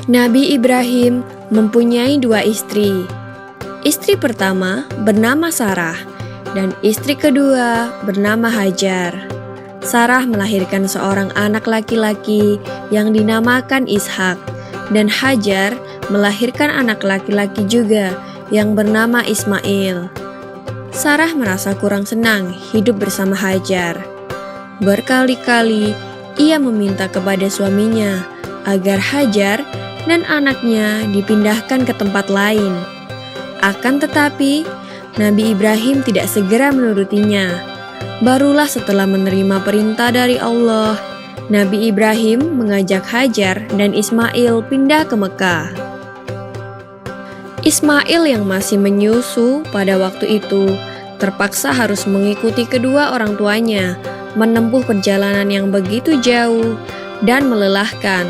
Nabi Ibrahim mempunyai dua istri. Istri pertama bernama Sarah dan istri kedua bernama Hajar. Sarah melahirkan seorang anak laki-laki yang dinamakan Ishak, dan Hajar melahirkan anak laki-laki juga yang bernama Ismail. Sarah merasa kurang senang hidup bersama Hajar. Berkali-kali ia meminta kepada suaminya agar Hajar dan anaknya dipindahkan ke tempat lain. Akan tetapi, Nabi Ibrahim tidak segera menurutinya. Barulah setelah menerima perintah dari Allah, Nabi Ibrahim mengajak Hajar dan Ismail pindah ke Mekah. Ismail yang masih menyusu pada waktu itu terpaksa harus mengikuti kedua orang tuanya menempuh perjalanan yang begitu jauh dan melelahkan.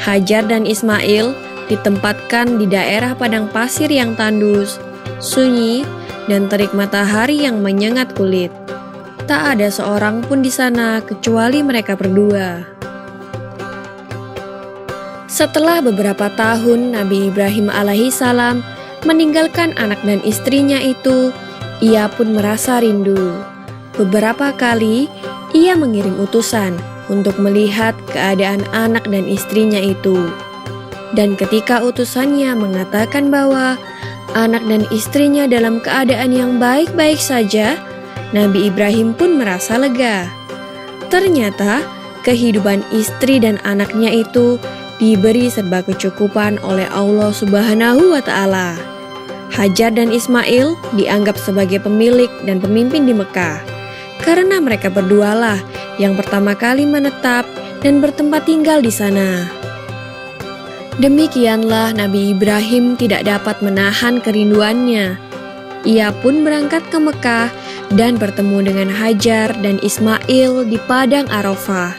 Hajar dan Ismail ditempatkan di daerah padang pasir yang tandus, sunyi, dan terik matahari yang menyengat kulit. Tak ada seorang pun di sana kecuali mereka berdua. Setelah beberapa tahun Nabi Ibrahim alaihissalam meninggalkan anak dan istrinya itu, ia pun merasa rindu. Beberapa kali ia mengirim utusan untuk melihat keadaan anak dan istrinya itu. Dan ketika utusannya mengatakan bahwa anak dan istrinya dalam keadaan yang baik-baik saja, Nabi Ibrahim pun merasa lega. Ternyata kehidupan istri dan anaknya itu diberi serba kecukupan oleh Allah Subhanahu wa Ta'ala. Hajar dan Ismail dianggap sebagai pemilik dan pemimpin di Mekah, karena mereka berdualah yang pertama kali menetap dan bertempat tinggal di sana. Demikianlah Nabi Ibrahim tidak dapat menahan kerinduannya. Ia pun berangkat ke Mekah dan bertemu dengan Hajar dan Ismail di padang Arafah.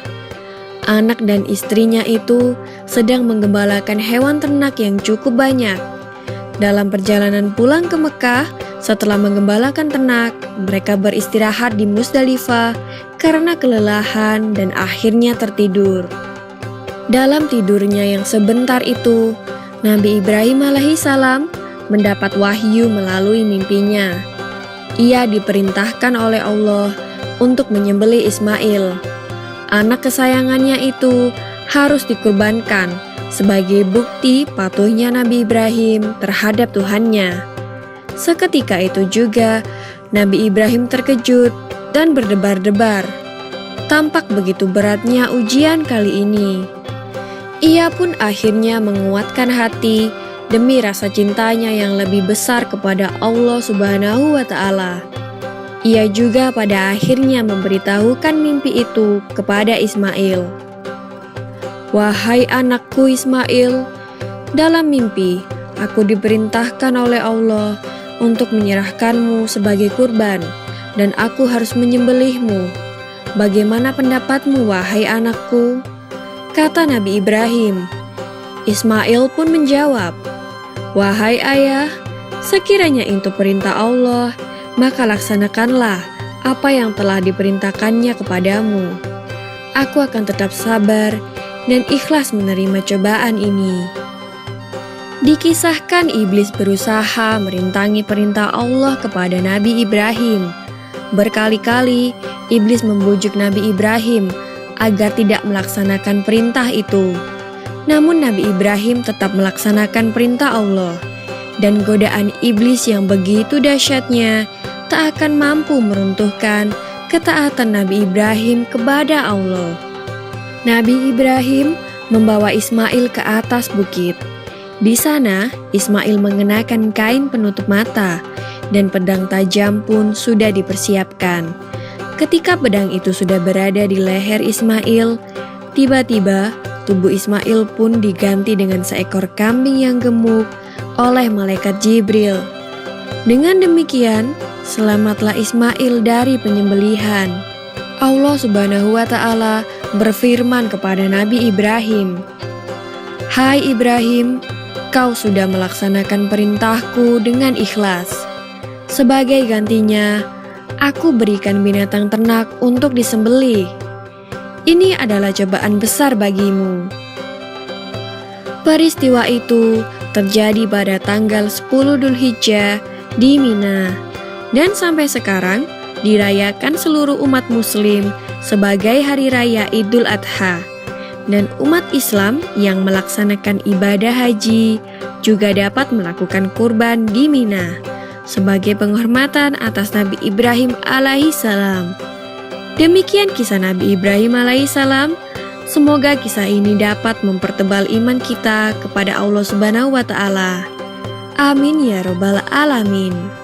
Anak dan istrinya itu sedang menggembalakan hewan ternak yang cukup banyak. Dalam perjalanan pulang ke Mekah, setelah menggembalakan ternak, mereka beristirahat di Musdalifah karena kelelahan dan akhirnya tertidur. Dalam tidurnya yang sebentar itu, Nabi Ibrahim alaihissalam mendapat wahyu melalui mimpinya. Ia diperintahkan oleh Allah untuk menyembelih Ismail. Anak kesayangannya itu harus dikurbankan sebagai bukti patuhnya Nabi Ibrahim terhadap Tuhannya. Seketika itu juga, Nabi Ibrahim terkejut dan berdebar-debar. Tampak begitu beratnya ujian kali ini. Ia pun akhirnya menguatkan hati demi rasa cintanya yang lebih besar kepada Allah Subhanahu wa Ta'ala. Ia juga pada akhirnya memberitahukan mimpi itu kepada Ismail. "Wahai anakku Ismail, dalam mimpi aku diperintahkan oleh Allah untuk menyerahkanmu sebagai kurban, dan aku harus menyembelihmu. Bagaimana pendapatmu, wahai anakku?" Kata Nabi Ibrahim. Ismail pun menjawab, "Wahai ayah, sekiranya itu perintah Allah, maka laksanakanlah apa yang telah diperintahkannya kepadamu. Aku akan tetap sabar dan ikhlas menerima cobaan ini." Dikisahkan iblis berusaha merintangi perintah Allah kepada Nabi Ibrahim. Berkali-kali iblis membujuk Nabi Ibrahim agar tidak melaksanakan perintah itu. Namun Nabi Ibrahim tetap melaksanakan perintah Allah, dan godaan iblis yang begitu dahsyatnya tak akan mampu meruntuhkan ketaatan Nabi Ibrahim kepada Allah. Nabi Ibrahim membawa Ismail ke atas bukit. Di sana, Ismail mengenakan kain penutup mata, dan pedang tajam pun sudah dipersiapkan. Ketika pedang itu sudah berada di leher Ismail, tiba-tiba tubuh Ismail pun diganti dengan seekor kambing yang gemuk oleh malaikat Jibril. Dengan demikian, selamatlah Ismail dari penyembelihan. Allah Subhanahu wa Ta'ala berfirman kepada Nabi Ibrahim, "Hai Ibrahim, kau sudah melaksanakan perintahku dengan ikhlas. Sebagai gantinya, aku berikan binatang ternak untuk disembelih. Ini adalah cobaan besar bagimu." Peristiwa itu terjadi pada tanggal 10 Dzulhijjah di Mina, dan sampai sekarang dirayakan seluruh umat muslim sebagai hari raya Idul Adha. Dan umat Islam yang melaksanakan ibadah haji juga dapat melakukan kurban di Mina sebagai penghormatan atas Nabi Ibrahim alaihissalam. Demikian kisah Nabi Ibrahim alaihissalam. Semoga kisah ini dapat mempertebal iman kita kepada Allah Subhanahu wa Ta'ala. Amin ya Robbal 'Alamin.